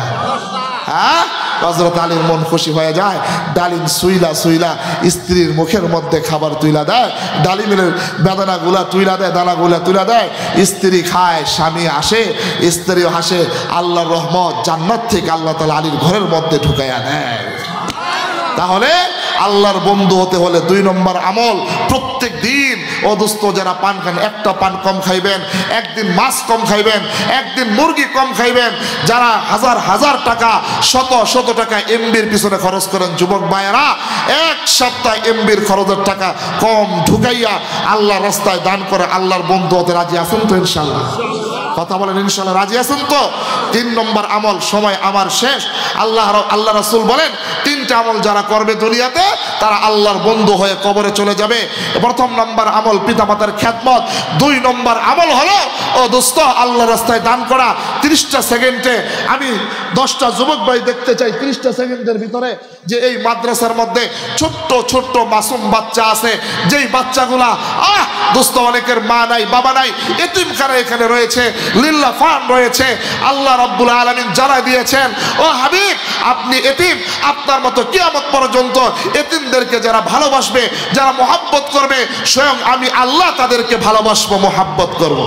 হ্যাঁ, হযরত আলীর মন খুশি হয়ে যায়। ডালিম সুইলা স্ত্রীর মুখের মধ্যে খাবার তুইলা দেয়, ডালিমের বেদানাগুলা তুইলা দেয়, দানাগুলা তুইলা দেয়। স্ত্রী খায়, স্বামী আসে, স্ত্রীও হাসে। আল্লাহর রহমত, জান্নাত থেকে আল্লাহ তাআলা আলীর ঘরের মধ্যে ঢুকাইয়া দেয়। তাহলে আল্লাহর বন্ধু হতে হলে 2 নম্বর আমল, প্রত্যেক দিন অদুস্থ যারা পান খান, একটা পান কম খাইবেন, একদিন মাছ কম খাইবেন, একদিন মুরগি কম খাইবেন। যারা হাজার হাজার টাকা, শত টাকা এমবির পিছনে খরচ করেন, যুবক ভাইয়েরা, 1 সপ্তাহ এমবির খরচের টাকা কম ঢুকাইয়া আল্লাহর রাস্তায় দান করে আল্লাহর বন্ধু হতে রাজি আছেন তো ইনশাআল্লাহ? কথা বলেন ইনশাআল্লাহ রাজি আছেন তো? 3 নম্বর আমল, সময় আমার শেষ। আল্লাহ রাসূল বলেন, 3টা আমল যারা করবে দুনিয়াতে, তারা আল্লাহর বন্ধু হয়ে কবরে চলে যাবে। প্রথম নম্বর আমল পিতামাতার খেদমত। 2 নম্বর আমল হলো ও দোস্ত আল্লাহর রাস্তায় দান করা। 30টা সেকেন্ডে আমি 10টা যুবক ভাই দেখতে চাই 30টা সেকেন্ডের ভিতরে যে এই মাদ্রাসার মধ্যে ছোট্ট ছোট্ট মাসুম বাচ্চা আছে, যেই বাচ্চাগুলা দোস্ত অনেকের মা নাই বাবা নাই, এতিমখানা এখানে রয়েছে, লিল্লা ফান্ড রয়েছে, আল্লাহ রাব্বুল আলামিন যারা দিয়েছেন। ও হাবিব, আপনি এতিম, আপনার মতো কিয়ামত পর্যন্ত এতিমদেরকে যারা ভালোবাসবে, যারা মহব্বত করবে, স্বয়ং আমি আল্লাহ তাদেরকে ভালোবাসবো, মহব্বত করব।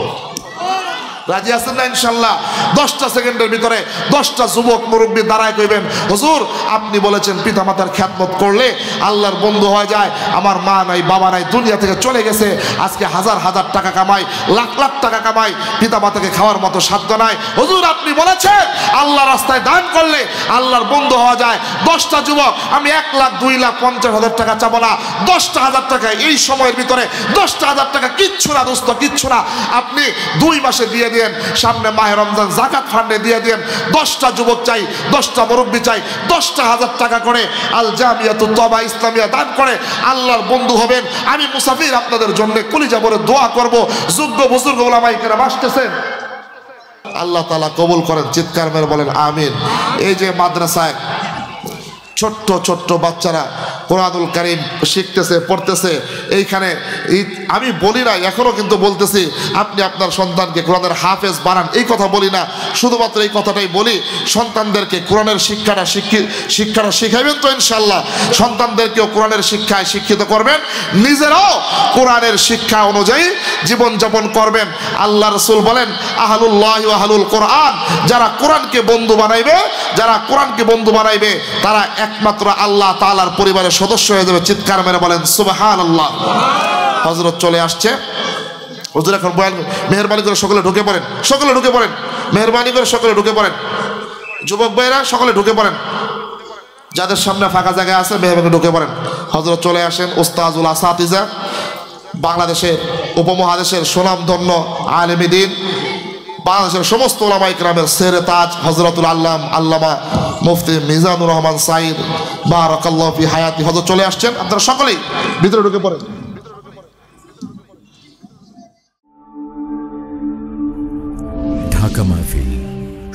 রাজি আছেন না ইনশাল্লাহ? 10টা সেকেন্ডের ভিতরে 10টা যুবক মুরব্বী দাঁড়ায় কইবেন, হুজুর আপনি বলেছেন পিতামাতার খ্যাতমত করলে আল্লাহর বন্ধু হয়ে যায়। আমার মা নাই বাবা নাই, দুনিয়া থেকে চলে গেছে, আজকে হাজার হাজার টাকা কামাই, লাখ লাখ টাকা কামাই, পিতামাতাকে খাওয়ার মতো সাধ্য নাই। হুজুর আপনি বলেছেন আল্লাহ রাস্তায় দান করলে আল্লাহর বন্ধু হওয়া যায়। 10টা যুবক, আমি 1 লাখ 2 লাখ 50,000 টাকা চাবো না, 10,000 টাকা এই সময়ের ভিতরে 10,000 টাকা কিচ্ছু না দোস্ত, কিচ্ছু না। আপনি 2 মাসে দিয়ে দেন, সামনে মাহে রমজান যাকাত ফান্ডে দিয়ে দেন। 10টা যুবক চাই, 10টা মুরব্বী চাই, 10,000 টাকা করে আল জামিয়াতুত তওবা ইসলামিয়া দান করে আল্লাহর বন্ধু হবেন। আমি মুসাফির আপনাদের জন্য কলিজা ভরে দোয়া করব। যোগ্য বুজুর্গ ওলামায়ে কেরাম আসতেছেন, আল্লাহ তাআলা কবুল করেন। চিৎকার মেরে বলেন আমিন। এই যে মাদ্রাসায় ছোট্ট ছোট্ট বাচ্চারা কোরআনুল কারীম শিখতেছে, পড়তেছে, এইখানে আমি বলি না, এখনো কিন্তু বলতেছি, আপনি আপনার সন্তানকে কোরআনের হাফেজ বানান, এই কথা বলি না, শুধুমাত্র এই কথাটাই বলি, সন্তানদেরকে কোরআনের শিক্ষাটা শিখাইবেন তো ইনশাল্লাহ। সন্তানদেরকেও কোরআনের শিক্ষায় শিক্ষিত করবেন, নিজেরাও কোরআনের শিক্ষা অনুযায়ী জীবনযাপন করবেন। আল্লাহ রাসূল বলেন আহলুল্লাহ ওয়া আহলুল কোরআন, যারা কোরআনকে বন্ধু বানাইবে, যারা কোরআনকে বন্ধু বানাইবে তারা একমাত্র আল্লাহ তাআলার পরিবারের সদস্য হয়ে যাবে। চিৎকার মেরে বলেন সুবহানাল্লাহ। হযরত চলে আসছে, হুজুর এখন বয়ান, মেহেরবানি করে সকলে ঢুকে পড়েন, সকলে ঢুকে পড়েন, মেহেরবানি করে সকলে ঢুকে পড়েন, যুবক ভাইরা সকলে ঢুকে পড়েন, যাদের সামনে ফাঁকা জায়গা আছে মেহেরবানি ঢুকে পড়েন। হযরত চলে আসেন, উস্তাজুল আসাতিজা, বাংলাদেশের উপমহাদেশের সুনামধন্য আলেমে দ্বীন, বাংলাদেশের সমস্ত ওলামায়ে কেরামের সেরে তাজ হযরতুল আল্লাম আল্লামা মুফতি মিজানুর রহমান সাঈদ বারাকাল্লাহু ফি হায়াতি, হযরত চলে আসছেন, আপনারা সকলেই ভিতরে ঢুকে পড়েন। ঢাকা মাহফিল,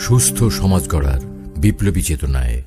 সুস্থ সমাজ গড়ার বিপ্লবী চেতনায়।